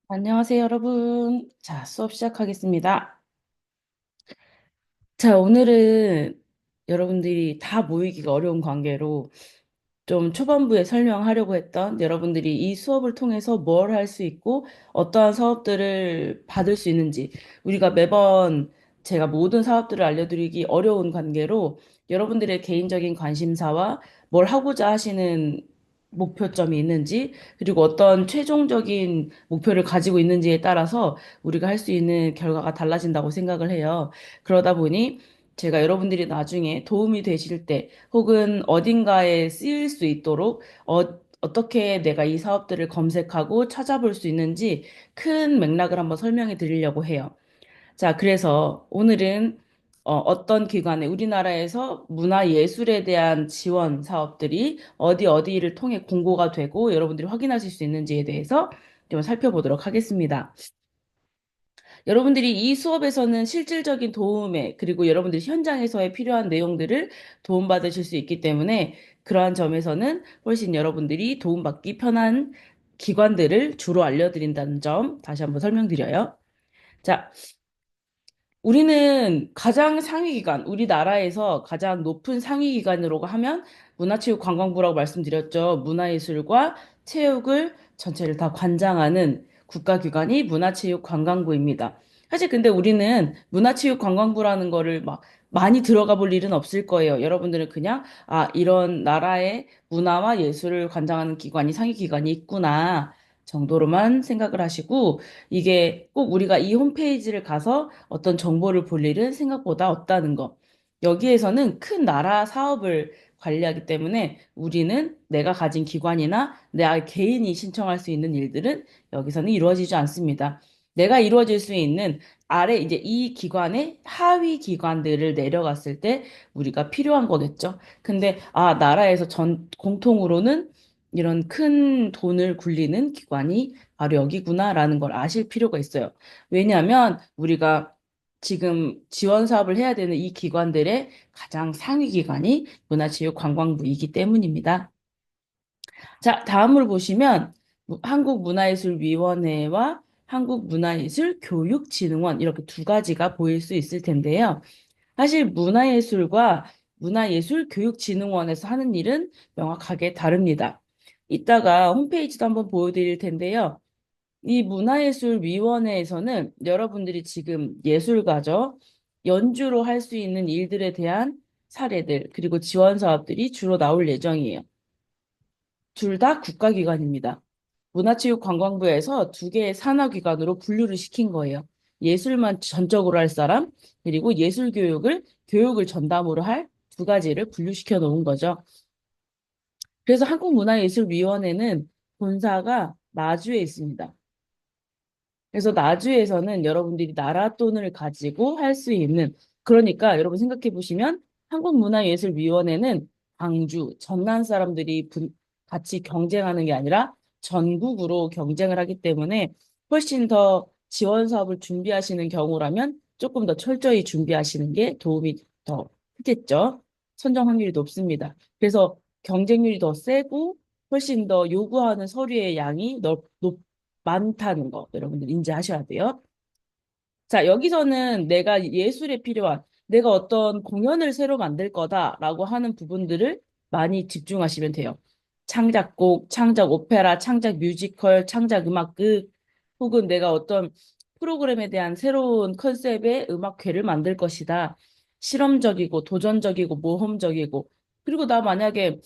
안녕하세요, 여러분. 자, 수업 시작하겠습니다. 자, 오늘은 여러분들이 다 모이기가 어려운 관계로 좀 초반부에 설명하려고 했던 여러분들이 이 수업을 통해서 뭘 할 수 있고 어떠한 사업들을 받을 수 있는지 우리가 매번 제가 모든 사업들을 알려드리기 어려운 관계로 여러분들의 개인적인 관심사와 뭘 하고자 하시는 목표점이 있는지 그리고 어떤 최종적인 목표를 가지고 있는지에 따라서 우리가 할 수 있는 결과가 달라진다고 생각을 해요. 그러다 보니 제가 여러분들이 나중에 도움이 되실 때 혹은 어딘가에 쓰일 수 있도록 어떻게 내가 이 사업들을 검색하고 찾아볼 수 있는지 큰 맥락을 한번 설명해 드리려고 해요. 자, 그래서 오늘은 어떤 기관에 우리나라에서 문화예술에 대한 지원 사업들이 어디를 통해 공고가 되고 여러분들이 확인하실 수 있는지에 대해서 좀 살펴보도록 하겠습니다. 여러분들이 이 수업에서는 실질적인 도움에, 그리고 여러분들이 현장에서의 필요한 내용들을 도움받으실 수 있기 때문에 그러한 점에서는 훨씬 여러분들이 도움받기 편한 기관들을 주로 알려드린다는 점 다시 한번 설명드려요. 자, 우리는 가장 상위 기관, 우리나라에서 가장 높은 상위 기관으로 하면 문화체육관광부라고 말씀드렸죠. 문화예술과 체육을 전체를 다 관장하는 국가기관이 문화체육관광부입니다. 사실 근데 우리는 문화체육관광부라는 거를 막 많이 들어가 볼 일은 없을 거예요. 여러분들은 그냥, 아, 이런 나라의 문화와 예술을 관장하는 기관이 상위 기관이 있구나 정도로만 생각을 하시고, 이게 꼭 우리가 이 홈페이지를 가서 어떤 정보를 볼 일은 생각보다 없다는 거. 여기에서는 큰 나라 사업을 관리하기 때문에 우리는 내가 가진 기관이나 내 개인이 신청할 수 있는 일들은 여기서는 이루어지지 않습니다. 내가 이루어질 수 있는 아래 이제 이 기관의 하위 기관들을 내려갔을 때 우리가 필요한 거겠죠. 근데 나라에서 전 공통으로는 이런 큰 돈을 굴리는 기관이 바로 여기구나라는 걸 아실 필요가 있어요. 왜냐하면 우리가 지금 지원 사업을 해야 되는 이 기관들의 가장 상위 기관이 문화체육관광부이기 때문입니다. 자, 다음을 보시면 한국문화예술위원회와 한국문화예술교육진흥원 이렇게 두 가지가 보일 수 있을 텐데요. 사실 문화예술과 문화예술교육진흥원에서 하는 일은 명확하게 다릅니다. 이따가 홈페이지도 한번 보여드릴 텐데요. 이 문화예술위원회에서는 여러분들이 지금 예술가죠. 연주로 할 수 있는 일들에 대한 사례들, 그리고 지원 사업들이 주로 나올 예정이에요. 둘 다 국가기관입니다. 문화체육관광부에서 두 개의 산하기관으로 분류를 시킨 거예요. 예술만 전적으로 할 사람, 그리고 교육을 전담으로 할 두 가지를 분류시켜 놓은 거죠. 그래서 한국문화예술위원회는 본사가 나주에 있습니다. 그래서 나주에서는 여러분들이 나라 돈을 가지고 할 수 있는, 그러니까 여러분 생각해 보시면 한국문화예술위원회는 광주, 전남 사람들이 같이 경쟁하는 게 아니라 전국으로 경쟁을 하기 때문에 훨씬 더 지원 사업을 준비하시는 경우라면 조금 더 철저히 준비하시는 게 도움이 더 크겠죠. 선정 확률이 높습니다. 그래서 경쟁률이 더 세고 훨씬 더 요구하는 서류의 양이 많다는 거 여러분들 인지하셔야 돼요. 자, 여기서는 내가 예술에 필요한, 내가 어떤 공연을 새로 만들 거다라고 하는 부분들을 많이 집중하시면 돼요. 창작곡, 창작 오페라, 창작 뮤지컬, 창작 음악극, 혹은 내가 어떤 프로그램에 대한 새로운 컨셉의 음악회를 만들 것이다. 실험적이고 도전적이고 모험적이고, 그리고 나 만약에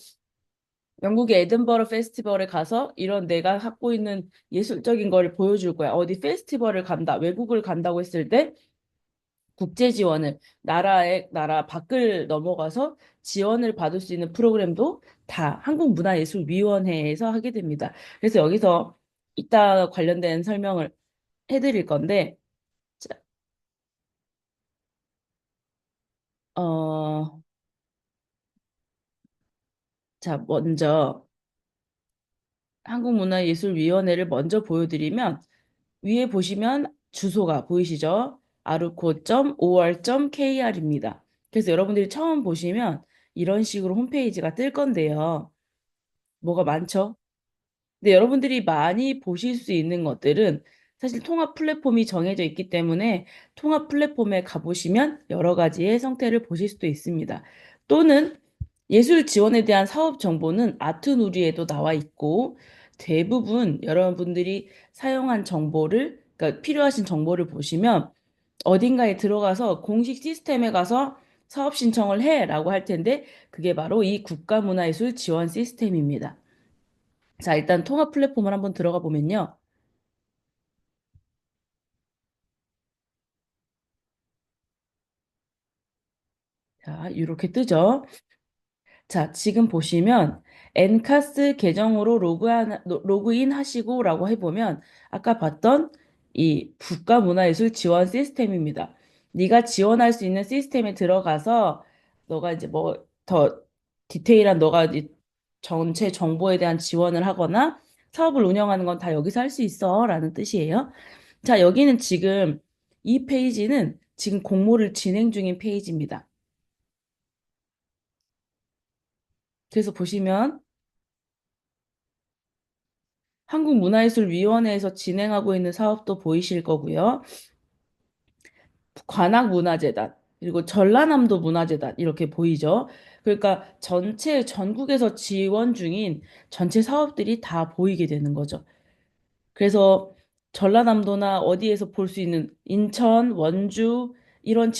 영국의 에든버러 페스티벌에 가서 이런 내가 갖고 있는 예술적인 거를 보여줄 거야. 어디 페스티벌을 간다, 외국을 간다고 했을 때 국제 지원을 나라 밖을 넘어가서 지원을 받을 수 있는 프로그램도 다 한국문화예술위원회에서 하게 됩니다. 그래서 여기서 이따 관련된 설명을 해드릴 건데, 자, 어, 자, 먼저 한국문화예술위원회를 먼저 보여드리면 위에 보시면 주소가 보이시죠? aruco.or.kr입니다. 그래서 여러분들이 처음 보시면 이런 식으로 홈페이지가 뜰 건데요. 뭐가 많죠? 근데 여러분들이 많이 보실 수 있는 것들은 사실 통합 플랫폼이 정해져 있기 때문에 통합 플랫폼에 가보시면 여러 가지의 성태를 보실 수도 있습니다. 또는 예술 지원에 대한 사업 정보는 아트누리에도 나와 있고 대부분 여러분들이 사용한 정보를, 그러니까 필요하신 정보를 보시면 어딘가에 들어가서 공식 시스템에 가서 사업 신청을 해라고 할 텐데 그게 바로 이 국가문화예술 지원 시스템입니다. 자, 일단 통합 플랫폼을 한번 들어가 보면요. 자, 이렇게 뜨죠. 자, 지금 보시면 엔카스 계정으로 로그인 하시고라고 해보면 아까 봤던 이 국가문화예술 지원 시스템입니다. 네가 지원할 수 있는 시스템에 들어가서 너가 이제 뭐 더 디테일한 너가 이제 전체 정보에 대한 지원을 하거나 사업을 운영하는 건 다 여기서 할 수 있어 라는 뜻이에요. 자, 여기는 지금 이 페이지는 지금 공모를 진행 중인 페이지입니다. 그래서 보시면 한국문화예술위원회에서 진행하고 있는 사업도 보이실 거고요. 관악문화재단, 그리고 전라남도 문화재단 이렇게 보이죠. 그러니까 전체 전국에서 지원 중인 전체 사업들이 다 보이게 되는 거죠. 그래서 전라남도나 어디에서 볼 수 있는 인천, 원주 이런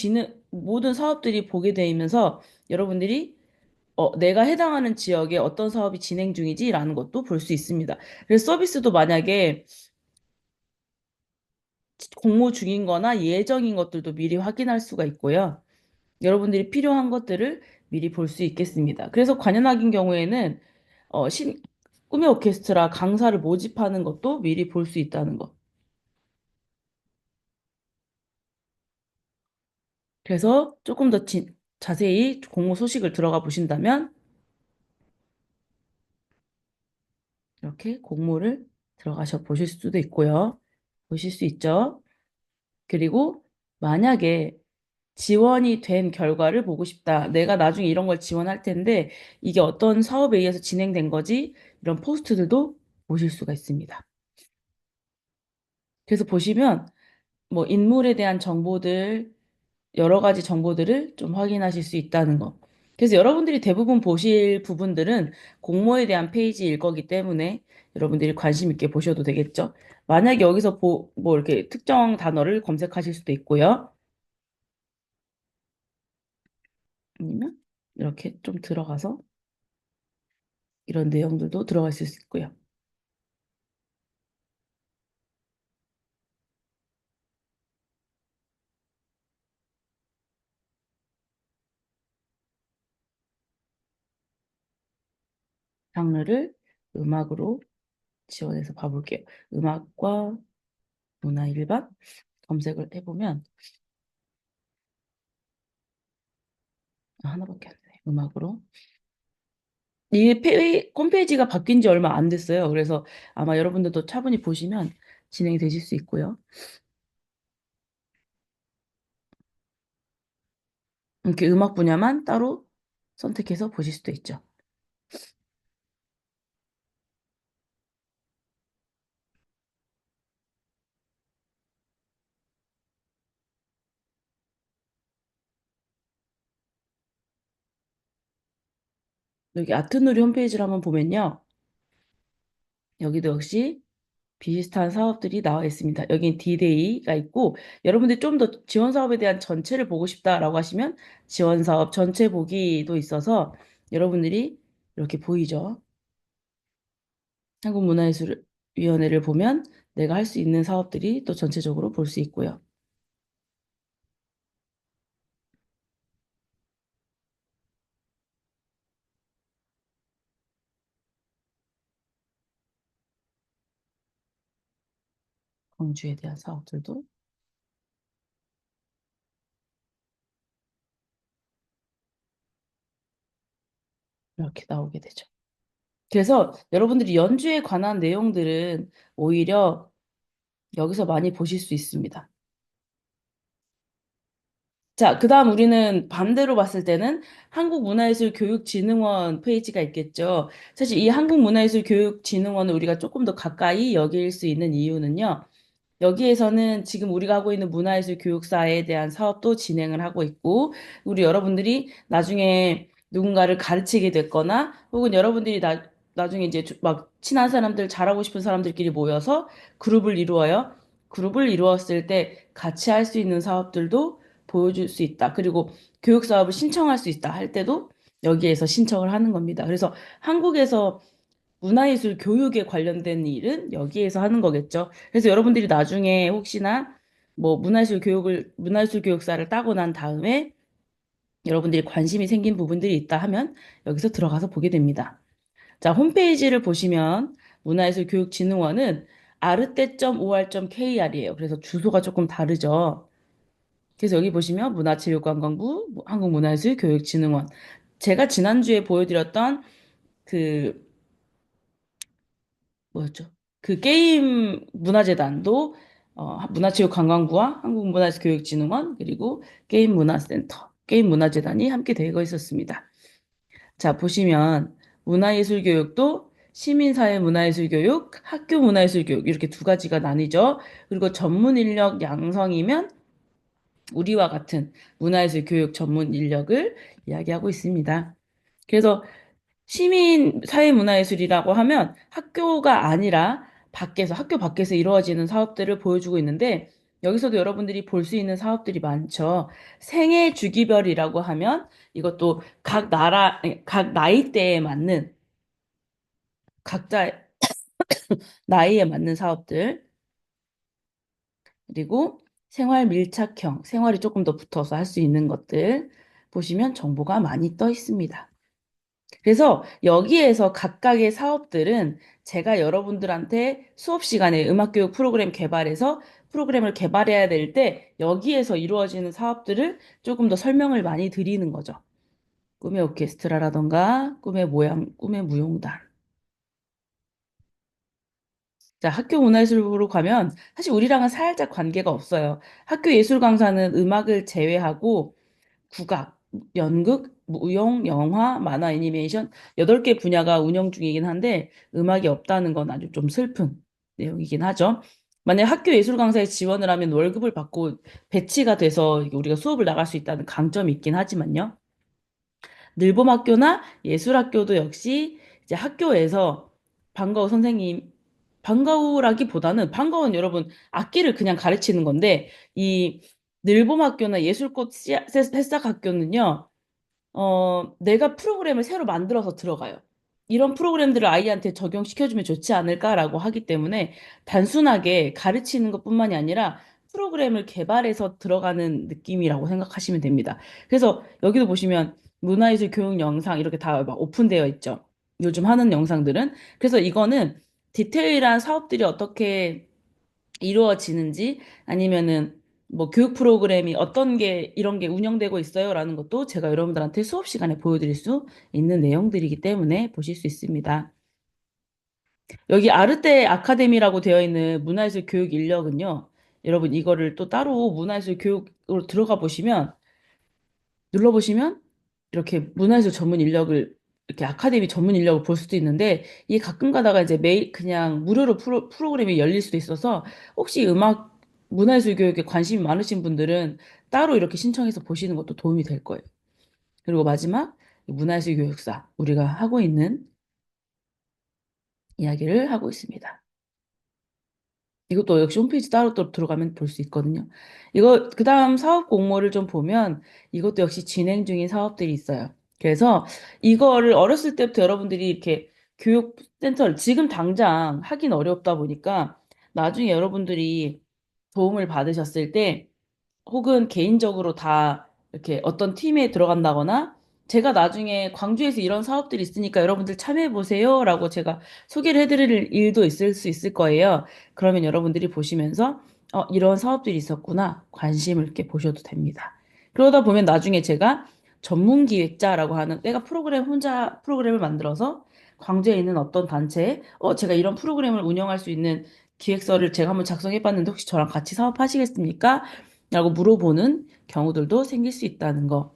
모든 사업들이 보게 되면서 여러분들이 내가 해당하는 지역에 어떤 사업이 진행 중이지라는 것도 볼 수 있습니다. 그래서 서비스도 만약에 공모 중인 거나 예정인 것들도 미리 확인할 수가 있고요. 여러분들이 필요한 것들을 미리 볼 수 있겠습니다. 그래서 관현악인 경우에는 어, 신, 꿈의 오케스트라 강사를 모집하는 것도 미리 볼 수 있다는 것. 그래서 조금 더 자세히 공모 소식을 들어가 보신다면 이렇게 공모를 들어가셔 보실 수도 있고요. 보실 수 있죠. 그리고 만약에 지원이 된 결과를 보고 싶다. 내가 나중에 이런 걸 지원할 텐데 이게 어떤 사업에 의해서 진행된 거지? 이런 포스트들도 보실 수가 있습니다. 그래서 보시면 뭐 인물에 대한 정보들, 여러 가지 정보들을 좀 확인하실 수 있다는 거. 그래서 여러분들이 대부분 보실 부분들은 공모에 대한 페이지일 거기 때문에 여러분들이 관심 있게 보셔도 되겠죠. 만약에 여기서 뭐 이렇게 특정 단어를 검색하실 수도 있고요. 아니면 이렇게 좀 들어가서 이런 내용들도 들어갈 수 있고요. 장르를 음악으로 지원해서 봐볼게요. 음악과 문화 일반 검색을 해보면 하나밖에 안 돼. 음악으로. 이 홈페이지가 바뀐 지 얼마 안 됐어요. 그래서 아마 여러분들도 차분히 보시면 진행이 되실 수 있고요. 이렇게 음악 분야만 따로 선택해서 보실 수도 있죠. 여기 아트누리 홈페이지를 한번 보면요. 여기도 역시 비슷한 사업들이 나와 있습니다. 여긴 디데이가 있고 여러분들이 좀 더 지원 사업에 대한 전체를 보고 싶다라고 하시면 지원 사업 전체 보기도 있어서 여러분들이 이렇게 보이죠. 한국문화예술위원회를 보면 내가 할 수 있는 사업들이 또 전체적으로 볼 수 있고요. 광주에 대한 사업들도 이렇게 나오게 되죠. 그래서 여러분들이 연주에 관한 내용들은 오히려 여기서 많이 보실 수 있습니다. 자, 그다음 우리는 반대로 봤을 때는 한국문화예술교육진흥원 페이지가 있겠죠. 사실 이 한국문화예술교육진흥원을 우리가 조금 더 가까이 여길 수 있는 이유는요. 여기에서는 지금 우리가 하고 있는 문화예술 교육사에 대한 사업도 진행을 하고 있고, 우리 여러분들이 나중에 누군가를 가르치게 됐거나, 혹은 여러분들이 나중에 이제 막 친한 사람들, 잘하고 싶은 사람들끼리 모여서 그룹을 이루어요. 그룹을 이루었을 때 같이 할 수 있는 사업들도 보여줄 수 있다. 그리고 교육 사업을 신청할 수 있다 할 때도 여기에서 신청을 하는 겁니다. 그래서 한국에서 문화예술 교육에 관련된 일은 여기에서 하는 거겠죠. 그래서 여러분들이 나중에 혹시나 뭐 문화예술 교육사를 따고 난 다음에 여러분들이 관심이 생긴 부분들이 있다 하면 여기서 들어가서 보게 됩니다. 자, 홈페이지를 보시면 문화예술교육진흥원은 arte.or.kr이에요. 그래서 주소가 조금 다르죠. 그래서 여기 보시면 문화체육관광부, 한국문화예술교육진흥원. 제가 지난주에 보여드렸던 그 뭐였죠? 그 게임 문화재단도 문화체육관광부와 한국문화교육진흥원 그리고 게임문화센터, 게임문화재단이 함께 되어 있었습니다. 자, 보시면 문화예술교육도 시민사회 문화예술교육, 학교 문화예술교육 이렇게 두 가지가 나뉘죠. 그리고 전문 인력 양성이면 우리와 같은 문화예술 교육 전문 인력을 이야기하고 있습니다. 그래서 시민 사회문화예술이라고 하면 학교가 아니라 학교 밖에서 이루어지는 사업들을 보여주고 있는데 여기서도 여러분들이 볼 수 있는 사업들이 많죠. 생애 주기별이라고 하면 이것도 각 나이대에 맞는 각자 나이에 맞는 사업들 그리고 생활 밀착형, 생활이 조금 더 붙어서 할 수 있는 것들 보시면 정보가 많이 떠 있습니다. 그래서 여기에서 각각의 사업들은 제가 여러분들한테 수업 시간에 음악교육 프로그램 개발해서 프로그램을 개발해야 될 때 여기에서 이루어지는 사업들을 조금 더 설명을 많이 드리는 거죠. 꿈의 오케스트라라던가 꿈의 무용단. 자, 학교 문화예술부로 가면 사실 우리랑은 살짝 관계가 없어요. 학교 예술 강사는 음악을 제외하고 국악, 연극, 무용, 영화, 만화, 애니메이션 8개 분야가 운영 중이긴 한데 음악이 없다는 건 아주 좀 슬픈 내용이긴 하죠. 만약 학교 예술 강사에 지원을 하면 월급을 받고 배치가 돼서 우리가 수업을 나갈 수 있다는 강점이 있긴 하지만요. 늘봄학교나 예술학교도 역시 이제 학교에서 방과후 선생님, 방과후라기보다는 방과후는 여러분 악기를 그냥 가르치는 건데 이 늘봄학교나 예술꽃 새싹학교는요, 내가 프로그램을 새로 만들어서 들어가요. 이런 프로그램들을 아이한테 적용시켜주면 좋지 않을까라고 하기 때문에 단순하게 가르치는 것뿐만이 아니라 프로그램을 개발해서 들어가는 느낌이라고 생각하시면 됩니다. 그래서 여기도 보시면 문화예술 교육 영상 이렇게 다 막 오픈되어 있죠. 요즘 하는 영상들은. 그래서 이거는 디테일한 사업들이 어떻게 이루어지는지 아니면은 뭐 교육 프로그램이 어떤 게 이런 게 운영되고 있어요라는 것도 제가 여러분들한테 수업 시간에 보여드릴 수 있는 내용들이기 때문에 보실 수 있습니다. 여기 아르테 아카데미라고 되어 있는 문화예술 교육 인력은요. 여러분 이거를 또 따로 문화예술 교육으로 들어가 보시면 눌러보시면 이렇게 문화예술 전문 인력을 이렇게 아카데미 전문 인력을 볼 수도 있는데 이게 가끔 가다가 이제 매일 그냥 무료로 프로그램이 열릴 수도 있어서 혹시 문화예술 교육에 관심이 많으신 분들은 따로 이렇게 신청해서 보시는 것도 도움이 될 거예요. 그리고 마지막 문화예술 교육사 우리가 하고 있는 이야기를 하고 있습니다. 이것도 역시 홈페이지 따로 또 들어가면 볼 수 있거든요. 그다음 사업 공모를 좀 보면 이것도 역시 진행 중인 사업들이 있어요. 그래서 이거를 어렸을 때부터 여러분들이 이렇게 교육센터를 지금 당장 하긴 어렵다 보니까 나중에 여러분들이 도움을 받으셨을 때 혹은 개인적으로 다 이렇게 어떤 팀에 들어간다거나 제가 나중에 광주에서 이런 사업들이 있으니까 여러분들 참여해 보세요라고 제가 소개를 해드릴 일도 있을 수 있을 거예요. 그러면 여러분들이 보시면서 이런 사업들이 있었구나 관심을 이렇게 보셔도 됩니다. 그러다 보면 나중에 제가 전문 기획자라고 하는 내가 혼자 프로그램을 만들어서 광주에 있는 어떤 단체에 제가 이런 프로그램을 운영할 수 있는 기획서를 제가 한번 작성해 봤는데 혹시 저랑 같이 사업하시겠습니까? 라고 물어보는 경우들도 생길 수 있다는 거.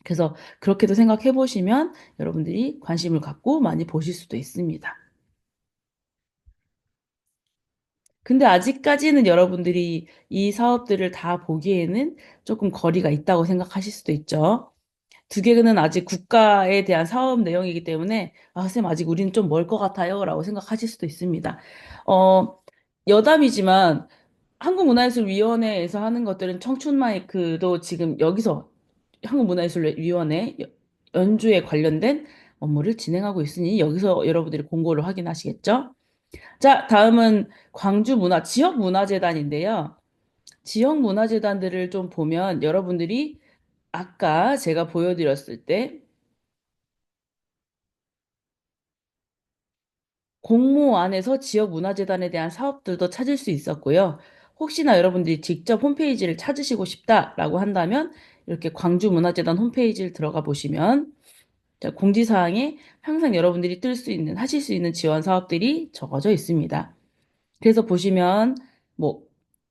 그래서 그렇게도 생각해 보시면 여러분들이 관심을 갖고 많이 보실 수도 있습니다. 근데 아직까지는 여러분들이 이 사업들을 다 보기에는 조금 거리가 있다고 생각하실 수도 있죠. 두 개는 아직 국가에 대한 사업 내용이기 때문에, 아, 쌤, 아직 우리는 좀 멀 것 같아요. 라고 생각하실 수도 있습니다. 어, 여담이지만, 한국문화예술위원회에서 하는 것들은 청춘마이크도 지금 여기서 한국문화예술위원회 연주에 관련된 업무를 진행하고 있으니, 여기서 여러분들이 공고를 확인하시겠죠? 자, 다음은 지역문화재단인데요. 지역문화재단들을 좀 보면 여러분들이 아까 제가 보여드렸을 때 공모 안에서 지역문화재단에 대한 사업들도 찾을 수 있었고요. 혹시나 여러분들이 직접 홈페이지를 찾으시고 싶다라고 한다면 이렇게 광주문화재단 홈페이지를 들어가 보시면 자, 공지사항에 항상 여러분들이 뜰 수 있는, 하실 수 있는 지원 사업들이 적어져 있습니다. 그래서 보시면 뭐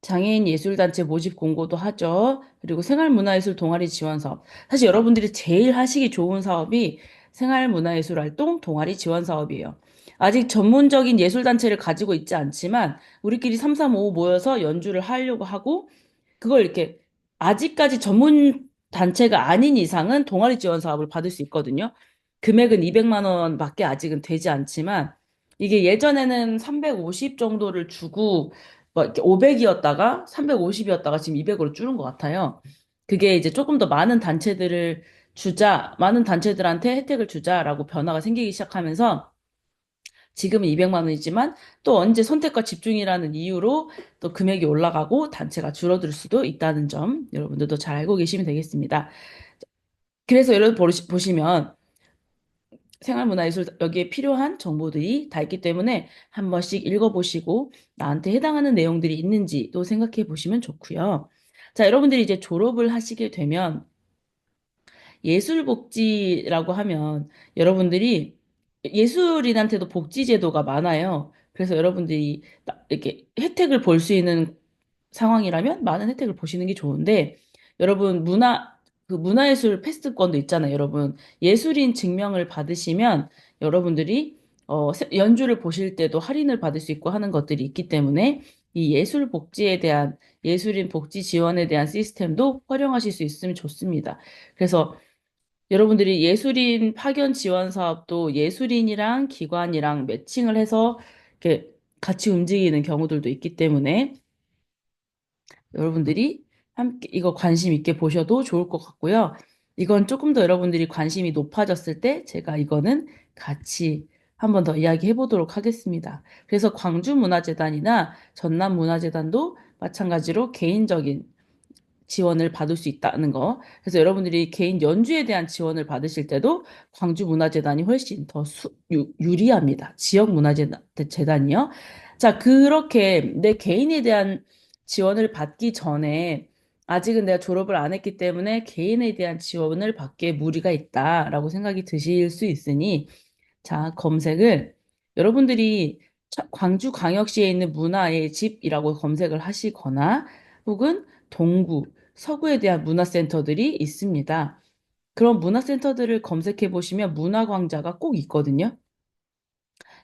장애인 예술단체 모집 공고도 하죠. 그리고 생활문화예술 동아리 지원 사업. 사실 여러분들이 제일 하시기 좋은 사업이 생활문화예술 활동 동아리 지원 사업이에요. 아직 전문적인 예술단체를 가지고 있지 않지만 우리끼리 335 모여서 연주를 하려고 하고 그걸 이렇게 아직까지 전문 단체가 아닌 이상은 동아리 지원 사업을 받을 수 있거든요. 금액은 200만 원밖에 아직은 되지 않지만 이게 예전에는 350 정도를 주고 뭐 이렇게 500이었다가 350이었다가 지금 200으로 줄은 것 같아요. 그게 이제 조금 더 많은 단체들을 많은 단체들한테 혜택을 주자라고 변화가 생기기 시작하면서 지금은 200만 원이지만 또 언제 선택과 집중이라는 이유로 또 금액이 올라가고 단체가 줄어들 수도 있다는 점 여러분들도 잘 알고 계시면 되겠습니다. 그래서 여러분 보시면 생활문화예술 여기에 필요한 정보들이 다 있기 때문에 한 번씩 읽어보시고 나한테 해당하는 내용들이 있는지도 생각해 보시면 좋고요. 자, 여러분들이 이제 졸업을 하시게 되면 예술복지라고 하면 여러분들이 예술인한테도 복지 제도가 많아요. 그래서 여러분들이 이렇게 혜택을 볼 수 있는 상황이라면 많은 혜택을 보시는 게 좋은데 여러분 그 문화예술 패스권도 있잖아요. 여러분 예술인 증명을 받으시면 여러분들이 연주를 보실 때도 할인을 받을 수 있고 하는 것들이 있기 때문에 이 예술 복지에 대한 예술인 복지 지원에 대한 시스템도 활용하실 수 있으면 좋습니다. 그래서 여러분들이 예술인 파견 지원 사업도 예술인이랑 기관이랑 매칭을 해서 이렇게 같이 움직이는 경우들도 있기 때문에 여러분들이 함께 이거 관심 있게 보셔도 좋을 것 같고요. 이건 조금 더 여러분들이 관심이 높아졌을 때 제가 이거는 같이 한번 더 이야기해 보도록 하겠습니다. 그래서 광주문화재단이나 전남문화재단도 마찬가지로 개인적인 지원을 받을 수 있다는 거. 그래서 여러분들이 개인 연주에 대한 지원을 받으실 때도 광주문화재단이 훨씬 더 유리합니다. 지역문화재단이요. 자, 그렇게 내 개인에 대한 지원을 받기 전에 아직은 내가 졸업을 안 했기 때문에 개인에 대한 지원을 받기에 무리가 있다라고 생각이 드실 수 있으니 자, 검색을 여러분들이 광주광역시에 있는 문화의 집이라고 검색을 하시거나 혹은 동구, 서구에 대한 문화센터들이 있습니다. 그런 문화센터들을 검색해 보시면 문화광자가 꼭 있거든요.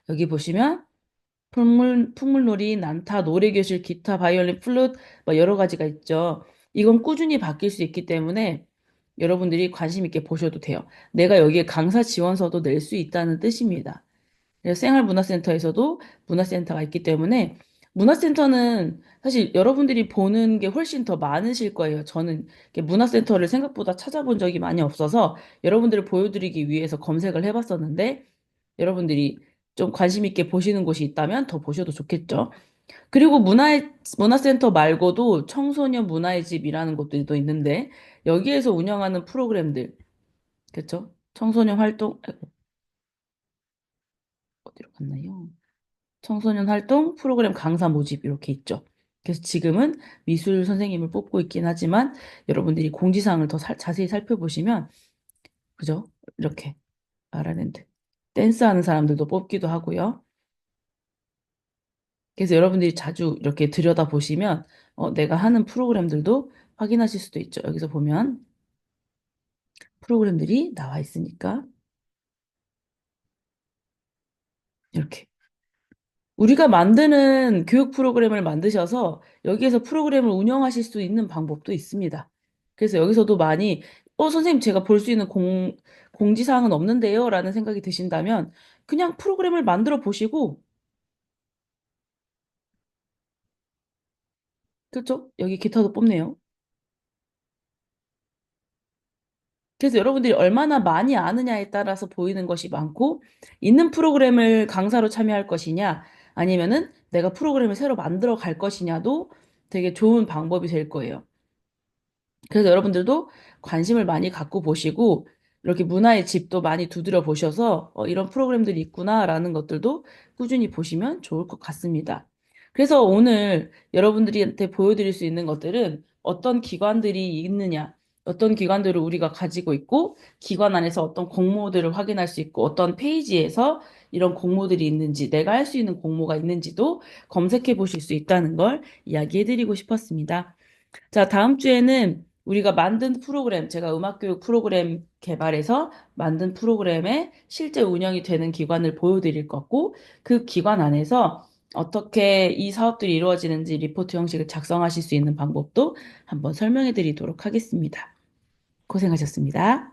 여기 보시면 풍물놀이, 난타, 노래교실, 기타, 바이올린, 플룻 뭐 여러 가지가 있죠. 이건 꾸준히 바뀔 수 있기 때문에 여러분들이 관심 있게 보셔도 돼요. 내가 여기에 강사 지원서도 낼 수 있다는 뜻입니다. 그래서 생활문화센터에서도 문화센터가 있기 때문에 문화센터는 사실 여러분들이 보는 게 훨씬 더 많으실 거예요. 저는 이렇게 문화센터를 생각보다 찾아본 적이 많이 없어서 여러분들을 보여드리기 위해서 검색을 해봤었는데 여러분들이 좀 관심 있게 보시는 곳이 있다면 더 보셔도 좋겠죠. 그리고 문화센터 말고도 청소년 문화의 집이라는 곳들도 있는데 여기에서 운영하는 프로그램들, 그렇죠? 청소년 활동, 아이고, 어디로 갔나요? 청소년 활동 프로그램 강사 모집 이렇게 있죠. 그래서 지금은 미술 선생님을 뽑고 있긴 하지만 여러분들이 공지사항을 더 자세히 살펴보시면 그죠? 이렇게 라라랜드 댄스하는 사람들도 뽑기도 하고요. 그래서 여러분들이 자주 이렇게 들여다보시면 내가 하는 프로그램들도 확인하실 수도 있죠. 여기서 보면 프로그램들이 나와 있으니까 이렇게 우리가 만드는 교육 프로그램을 만드셔서 여기에서 프로그램을 운영하실 수 있는 방법도 있습니다. 그래서 여기서도 많이, 선생님 제가 볼 수 있는 공지사항은 없는데요? 라는 생각이 드신다면 그냥 프로그램을 만들어 보시고, 그렇죠? 여기 기타도 뽑네요. 그래서 여러분들이 얼마나 많이 아느냐에 따라서 보이는 것이 많고, 있는 프로그램을 강사로 참여할 것이냐, 아니면은 내가 프로그램을 새로 만들어 갈 것이냐도 되게 좋은 방법이 될 거예요. 그래서 여러분들도 관심을 많이 갖고 보시고, 이렇게 문화의 집도 많이 두드려 보셔서, 이런 프로그램들이 있구나라는 것들도 꾸준히 보시면 좋을 것 같습니다. 그래서 오늘 여러분들한테 보여드릴 수 있는 것들은 어떤 기관들이 있느냐, 어떤 기관들을 우리가 가지고 있고, 기관 안에서 어떤 공모들을 확인할 수 있고, 어떤 페이지에서 이런 공모들이 있는지, 내가 할 수 있는 공모가 있는지도 검색해 보실 수 있다는 걸 이야기해 드리고 싶었습니다. 자, 다음 주에는 우리가 만든 프로그램, 제가 음악교육 프로그램 개발해서 만든 프로그램의 실제 운영이 되는 기관을 보여드릴 거고, 그 기관 안에서 어떻게 이 사업들이 이루어지는지 리포트 형식을 작성하실 수 있는 방법도 한번 설명해 드리도록 하겠습니다. 고생하셨습니다.